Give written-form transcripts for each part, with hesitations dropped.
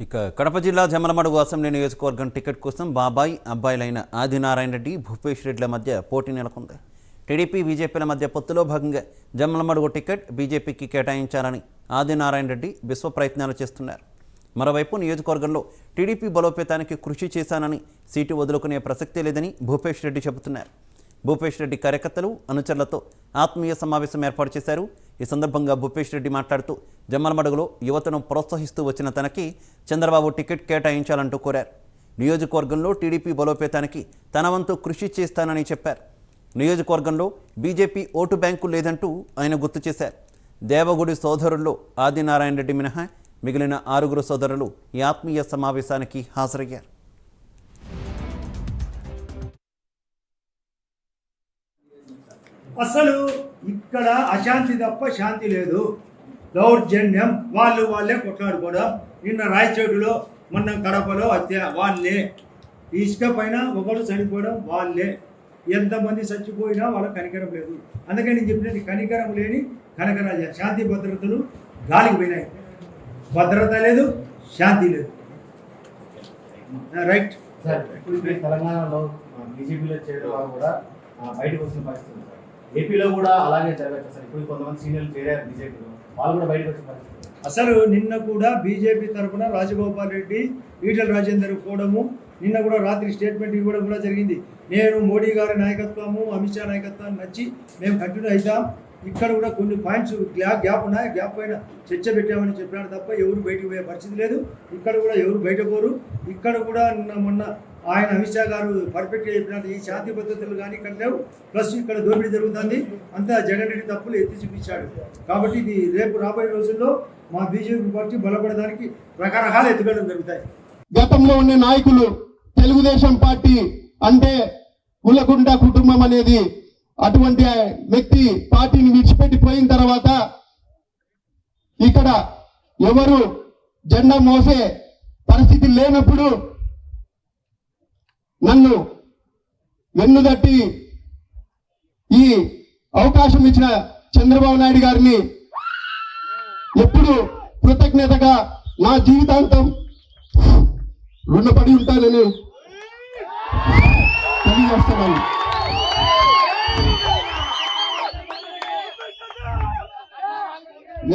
ఇక కడప జిల్లా జమ్మలమడుగు అసెంబ్లీ నియోజకవర్గం టికెట్ కోసం బాబాయ్ అబ్బాయిలైన ఆదినారాయణ రెడ్డి భూపేష్ రెడ్డిల మధ్య పోటీ నెలకొంది. టీడీపీ బీజేపీల మధ్య పొత్తులో భాగంగా జమ్మలమడుగు టికెట్ బీజేపీకి కేటాయించాలని ఆదినారాయణ రెడ్డి విశ్వ ప్రయత్నాలు చేస్తున్నారు. మరోవైపు నియోజకవర్గంలో టీడీపీ బలోపేతానికి కృషి చేశానని సీటు వదులుకునే ప్రసక్తే లేదని భూపేష్ రెడ్డి చెబుతున్నారు. భూపేష్ రెడ్డి కార్యకర్తలు అనుచరులతో ఆత్మీయ సమావేశం ఏర్పాటు చేశారు. ఈ సందర్భంగా భూపేష్ రెడ్డి మాట్లాడుతూ జమ్మలమడుగులో యువతను ప్రోత్సహిస్తూ వచ్చిన తనకి చంద్రబాబు టికెట్ కేటాయించాలంటూ కోరారు. నియోజకవర్గంలో టీడీపీ బలోపేతానికి తన వంతు కృషి చేస్తానని చెప్పారు. నియోజకవర్గంలో బీజేపీ ఓటు బ్యాంకు లేదంటూ ఆయన గుర్తు చేశారు. దేవగుడి సోదరుల్లో ఆదినారాయణ రెడ్డి మినహా మిగిలిన 6 సోదరులు ఈ ఆత్మీయ సమావేశానికి హాజరయ్యారు. అసలు ఇక్కడ అశాంతి తప్ప శాంతి లేదు. దౌర్జన్యం వాళ్ళే కొట్లాడుకోవడం. నిన్న రాయచోటులో మొన్న కడపలో హత్య వాళ్ళే. ఇసుక పైన ఒకరు చనిపోవడం వాళ్ళే. ఎంతమంది చచ్చిపోయినా వాళ్ళకి కనికరం లేదు. అందుకని నేను చెప్పినది కనికరం లేని కనకరాజ. శాంతి భద్రతలు గాలికి పోయినాయి. భద్రత లేదు, శాంతి లేదు. రైట్ సార్, తెలంగాణలో బీజేపీలో చేయడం కూడా బయటకు వచ్చిన పరిస్థితి. ఏపీలో కూడా అలాగే జరగచ్చు సార్. ఇప్పుడు కొంతమంది సీనియర్లు చేరారు బీజేపీలో, వాళ్ళు కూడా బయటకు వచ్చిన పరిస్థితి. అసలు నిన్న కూడా బీజేపీ తరఫున రాజగోపాల్ రెడ్డి, ఈటెల రాజేందర్ పోవడము, నిన్న కూడా రాత్రి స్టేట్మెంట్ ఇవ్వడం కూడా జరిగింది. నేను మోడీ గారి నాయకత్వము, అమిత్ షా నాయకత్వాన్ని నచ్చి మేము కంటిన్యూ అవుతాం. ఇక్కడ కూడా కొన్ని పాయింట్స్ గ్యాప్ ఉన్నాయి, గ్యాప్ పైన చర్చ పెట్టామని చెప్పినాడు తప్ప ఎవరు బయటకు పోయే పరిస్థితి లేదు. ఇక్కడ కూడా ఎవరు బయట పోరు. ఇక్కడ కూడా మొన్న ఆయన అమిత్ షా గారు పర్ఫెక్ట్గా చెప్పినట్టు ఈ శాంతి పద్ధతులు కానీ ఇక్కడ లేవు. ప్లస్ ఇక్కడ దోపిడీ జరుగుతుంది. అంతా జగన్ రెడ్డి తప్పులు ఎత్తి చూపించాడు. కాబట్టి ఇది రేపు రాబోయే రోజుల్లో మా బీజేపీ పార్టీ బలపడడానికి రకరకాల ఎత్తుగడలు జరుగుతాయి. గతంలో ఉన్న నాయకులు తెలుగుదేశం పార్టీ అంటే కులగుండ కుటుంబం అనేది అటువంటి వ్యక్తి పార్టీని విడిచిపెట్టిపోయిన తర్వాత ఇక్కడ ఎవరు జెండా మోసే పరిస్థితి లేనప్పుడు నన్ను వెన్నుదట్టి ఈ అవకాశం ఇచ్చిన చంద్రబాబు నాయుడు గారిని ఎప్పుడు కృతజ్ఞతగా నా జీవితాంతం రుణపడి ఉంటానని తెలియజేస్తున్నాను.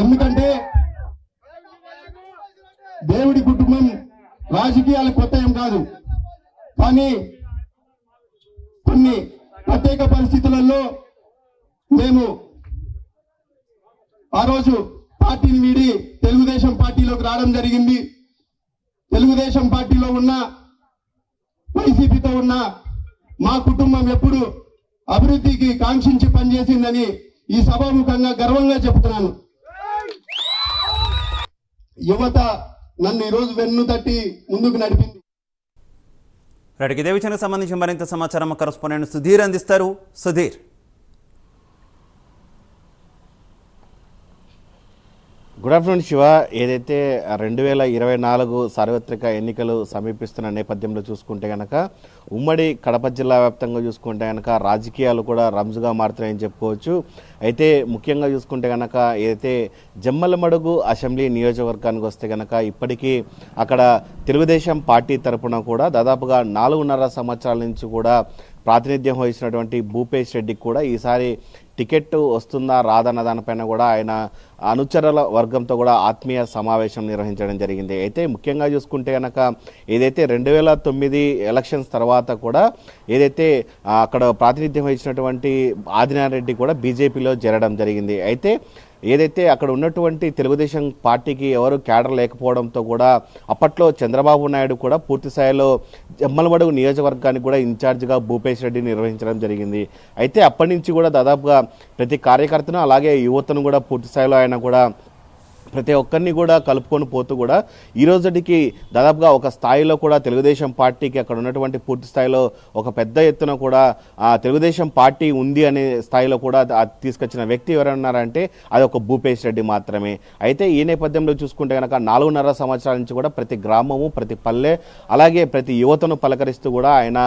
ఎందుకంటే దేవుడి కుటుంబం రాజకీయాలు కొత్త ఏం కాదు. కానీ కొన్ని ప్రత్యేక పరిస్థితులలో మేము ఆ రోజు పార్టీని వీడి తెలుగుదేశం పార్టీలోకి రావడం జరిగింది. తెలుగుదేశం పార్టీలో ఉన్న వైసీపీతో ఉన్న మా కుటుంబం ఎప్పుడు అభివృద్ధికి కాంక్షించి పనిచేసిందని ఈ సభాముఖంగా గర్వంగా చెప్తున్నాను. యువత నన్ను ఈరోజు వెన్ను తట్టి ముందుకు నడిపింది. ఇదే విషయానికి సంబంధించి మరింత సమాచారం కరెస్పాండెంట్ సుధీర్ అందిస్తారు. Sudheer, good afternoon Shiva. ఏదైతే 2024 సార్వత్రిక ఎన్నికలు సమీపిస్తున్న నేపథ్యంలో చూసుకుంటే కనుక ఉమ్మడి కడప జిల్లా వ్యాప్తంగా చూసుకుంటే కనుక రాజకీయాలు కూడా రంజుగా మారుతున్నాయని చెప్పుకోవచ్చు. అయితే ముఖ్యంగా చూసుకుంటే కనుక ఏదైతే జమ్మలమడుగు అసెంబ్లీ నియోజకవర్గానికి వస్తే కనుక ఇప్పటికీ అక్కడ తెలుగుదేశం పార్టీ తరఫున కూడా దాదాపుగా 4.5 సంవత్సరాల నుంచి కూడా ప్రాతినిధ్యం వహించినటువంటి భూపేష్ రెడ్డికి కూడా ఈసారి టికెట్ వస్తుందా రాదన్న దానిపైన కూడా ఆయన అనుచరుల వర్గంతో కూడా ఆత్మీయ సమావేశం నిర్వహించడం జరిగింది. అయితే ముఖ్యంగా చూసుకుంటే కనుక ఏదైతే 2009 ఎలక్షన్స్ తర్వాత కూడా ఏదైతే అక్కడ ప్రాతినిధ్యం వహించినటువంటి ఆదినారాయణ రెడ్డి కూడా బీజేపీలో చేరడం జరిగింది. అయితే ఏదైతే అక్కడ ఉన్నటువంటి తెలుగుదేశం పార్టీకి ఎవరు క్యాడర్ లేకపోవడంతో కూడా అప్పట్లో చంద్రబాబు నాయుడు కూడా పూర్తి స్థాయిలో జమ్మలమడుగు నియోజకవర్గానికి కూడా ఇన్ఛార్జిగా భూపేష్ రెడ్డి నిర్వహించడం జరిగింది. అయితే అప్పటి నుంచి కూడా దాదాపుగా ప్రతి కార్యకర్తను అలాగే యువతను కూడా పూర్తి స్థాయిలో ఆయన కూడా ప్రతి ఒక్కరిని కూడా కలుపుకొని పోతూ కూడా ఈ రోజుకి దాదాపుగా ఒక స్థాయిలో కూడా తెలుగుదేశం పార్టీకి అక్కడ ఉన్నటువంటి పూర్తి స్థాయిలో ఒక పెద్ద ఎత్తున కూడా తెలుగుదేశం పార్టీ ఉంది అనే స్థాయిలో కూడా తీసుకొచ్చిన వ్యక్తి ఎవరన్నారంటే అది ఒక భూపేష్ రెడ్డి మాత్రమే. అయితే ఈ నేపథ్యంలో చూసుకుంటే కనుక 4.5 సంవత్సరాల నుంచి కూడా ప్రతి గ్రామము, ప్రతి పల్లె, అలాగే ప్రతి యువతను పలకరిస్తూ కూడా ఆయన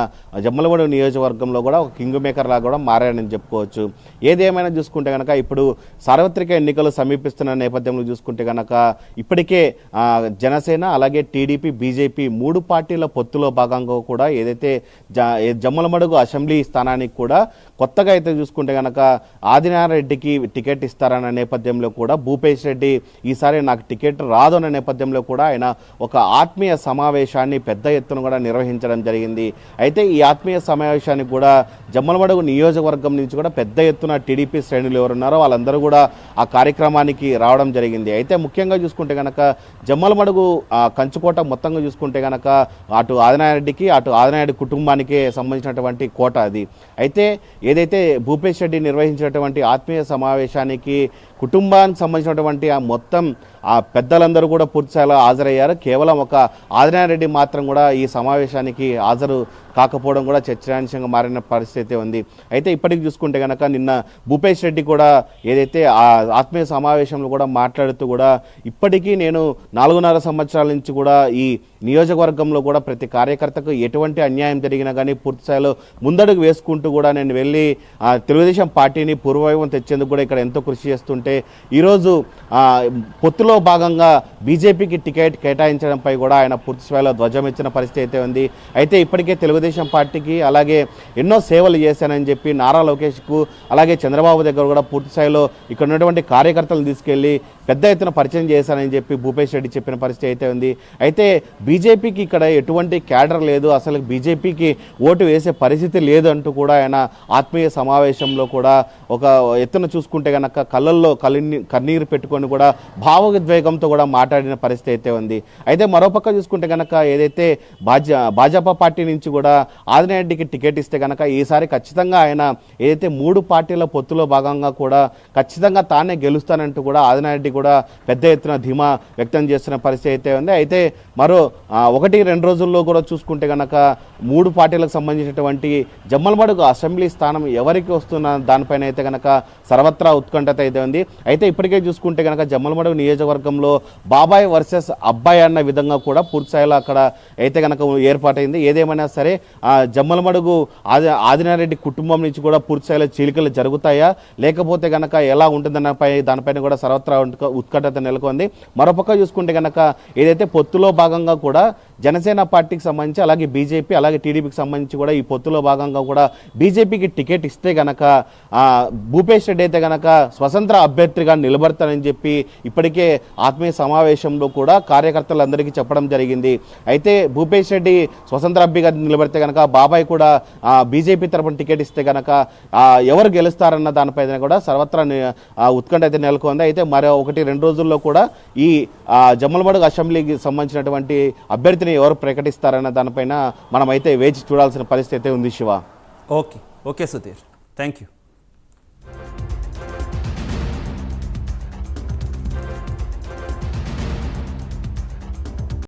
జమ్మలమడుగు నియోజకవర్గంలో కూడా ఒక కింగ్ మేకర్ లాగా కూడా మారాడని చెప్పుకోవచ్చు. ఏదేమైనా చూసుకుంటే కనుక ఇప్పుడు సార్వత్రిక ఎన్నికలు సమీపిస్తున్న నేపథ్యంలో చూసుకుంటే చూసుకుంటే కనుక ఇప్పటికే జనసేన అలాగే టీడీపీ బీజేపీ 3 పార్టీల పొత్తులో భాగంగా కూడా ఏదైతే జమ్మలమడుగు అసెంబ్లీ స్థానానికి కూడా కొత్తగా అయితే చూసుకుంటే కనుక ఆదినారాయణ రెడ్డికి టికెట్ ఇస్తారన్న నేపథ్యంలో కూడా భూపేష్ రెడ్డి ఈసారి నాకు టికెట్ రాదు అన్న నేపథ్యంలో కూడా ఆయన ఒక ఆత్మీయ సమావేశాన్ని పెద్ద ఎత్తున కూడా నిర్వహించడం జరిగింది. అయితే ఈ ఆత్మీయ సమావేశానికి కూడా జమ్మలమడుగు నియోజకవర్గం నుంచి కూడా పెద్ద ఎత్తున టీడీపీ శ్రేణులు ఎవరున్నారో వాళ్ళందరూ కూడా ఆ కార్యక్రమానికి రావడం జరిగింది. అయితే ముఖ్యంగా చూసుకుంటే కనుక జమ్మలమడుగు కంచుకోట మొత్తంగా చూసుకుంటే కనుక అటు ఆదినారాయణ రెడ్డికి అటు ఆదినారాయణ కుటుంబానికే సంబంధించినటువంటి కోట అది. అయితే ఏదైతే భూపేష్ రెడ్డి నిర్వహించినటువంటి ఆత్మీయ సమావేశానికి కుటుంబానికి సంబంధించినటువంటి ఆ మొత్తం ఆ పెద్దలందరూ కూడా పూర్తిస్థాయిలో హాజరయ్యారు. కేవలం ఒక ఆదినారాయణ రెడ్డి మాత్రం కూడా ఈ సమావేశానికి హాజరు కాకపోవడం కూడా చర్చనీయాంశంగా మారిన పరిస్థితి ఉంది. అయితే ఇప్పటికి చూసుకుంటే కనుక నిన్న భూపేష్ రెడ్డి కూడా ఏదైతే ఆ ఆత్మీయ సమావేశంలో కూడా మాట్లాడుతూ కూడా ఇప్పటికీ నేను 4.5 సంవత్సరాల నుంచి కూడా ఈ నియోజకవర్గంలో కూడా ప్రతి కార్యకర్తకు ఎటువంటి అన్యాయం జరిగినా కానీ పూర్తిస్థాయిలో ముందడుగు వేసుకుంటూ కూడా నేను వెళ్ళి తెలుగుదేశం పార్టీని పూర్వవైభవం తెచ్చేందుకు కూడా ఇక్కడ ఎంతో కృషి చేస్తుంటే ఈరోజు పొత్తులో భాగంగా బీజేపీకి టికెట్ కేటాయించడంపై కూడా ఆయన పూర్తిస్థాయిలో ధ్వజం ఇచ్చిన పరిస్థితి అయితే ఉంది. అయితే ఇప్పటికే తెలుగుదేశం పార్టీకి అలాగే ఎన్నో సేవలు చేశానని చెప్పి నారా లోకేష్కు అలాగే చంద్రబాబు దగ్గర కూడా పూర్తిస్థాయిలో ఇక్కడ ఉన్నటువంటి కార్యకర్తలను తీసుకెళ్లి పెద్ద ఎత్తున పరిచయం చేశానని చెప్పి భూపేష్ రెడ్డి చెప్పిన పరిస్థితి అయితే ఉంది. అయితే బీజేపీకి ఇక్కడ ఎటువంటి క్యాడర్ లేదు, అసలు బీజేపీకి ఓటు వేసే పరిస్థితి లేదు అంటూ కూడా ఆయన ఆత్మీయ సమావేశంలో కూడా ఒక ఎత్తున చూసుకుంటే కనుక కళ్ళల్లో కన్నీరు పెట్టుకొని కూడా భావోద్వేగంతో కూడా మాట్లాడిన పరిస్థితి అయితే ఉంది. అయితే మరోపక్క చూసుకుంటే కనుక ఏదైతే భాజపా పార్టీ నుంచి కూడా ఆదినారాయణ రెడ్డికి టికెట్ ఇస్తే కనుక ఈసారి ఖచ్చితంగా ఆయన ఏదైతే 3 పార్టీల పొత్తులో భాగంగా కూడా ఖచ్చితంగా తానే గెలుస్తానంటూ కూడా ఆదినారాయణ రెడ్డి కూడా పెద్ద ఎత్తున ధీమా వ్యక్తం చేస్తున్న పరిస్థితి అయితే ఉంది. అయితే మరో 1-2 రోజుల్లో కూడా చూసుకుంటే కనుక 3 పార్టీలకు సంబంధించినటువంటి జమ్మలమడుగు అసెంబ్లీ స్థానం ఎవరికి వస్తున్న దానిపైన అయితే కనుక సర్వత్రా ఉత్కంఠత అయితే ఉంది. అయితే ఇప్పటికే చూసుకుంటే కనుక జమ్మలమడుగు నియోజకవర్గంలో బాబాయ్ వర్సెస్ అబ్బాయి అన్న విధంగా కూడా పూర్తిస్థాయిలో అక్కడ అయితే కనుక ఏర్పాటైంది. ఏదేమైనా సరే జమ్మలమడుగు ఆదినారాయణ రెడ్డి కుటుంబం నుంచి కూడా పూర్తిస్థాయిలో చీలికలు జరుగుతాయా లేకపోతే కనుక ఎలా ఉంటుందన్న దానిపైన కూడా సర్వత్రా ఉత్కంఠత నెలకొంది. మరోపక్క చూసుకుంటే కనుక ఏదైతే పొత్తులో భాగంగా కూడా జనసేన పార్టీకి సంబంధించి అలాగే బీజేపీ అలాగే టీడీపీకి సంబంధించి కూడా ఈ పొత్తులో భాగంగా కూడా బీజేపీకి టికెట్ ఇస్తే కనుక భూపేష్ రెడ్డి అయితే కనుక స్వతంత్ర అభ్యర్థిగా నిలబడతానని చెప్పి ఇప్పటికే ఆత్మీయ సమావేశంలో కూడా కార్యకర్తలందరికీ చెప్పడం జరిగింది. అయితే భూపేష్ రెడ్డి స్వతంత్ర అభ్యర్థిగా నిలబడితే కనుక బాబాయ్ కూడా బీజేపీ తరపున టికెట్ ఇస్తే కనుక ఎవరు గెలుస్తారన్న దానిపైన కూడా సర్వత్రా ఉత్కంఠ అయితే నెలకొంది. అయితే మరో 1-2 రోజుల్లో కూడా ఈ జమ్మలమడుగు అసెంబ్లీకి సంబంధించినటువంటి అభ్యర్థిని ఎవరు ప్రకటిస్తారన్న దానిపైన మనమైతే వేచి చూడాల్సిన పరిస్థితి అయితే ఉంది Shiva. Okay Sudheer, thank you.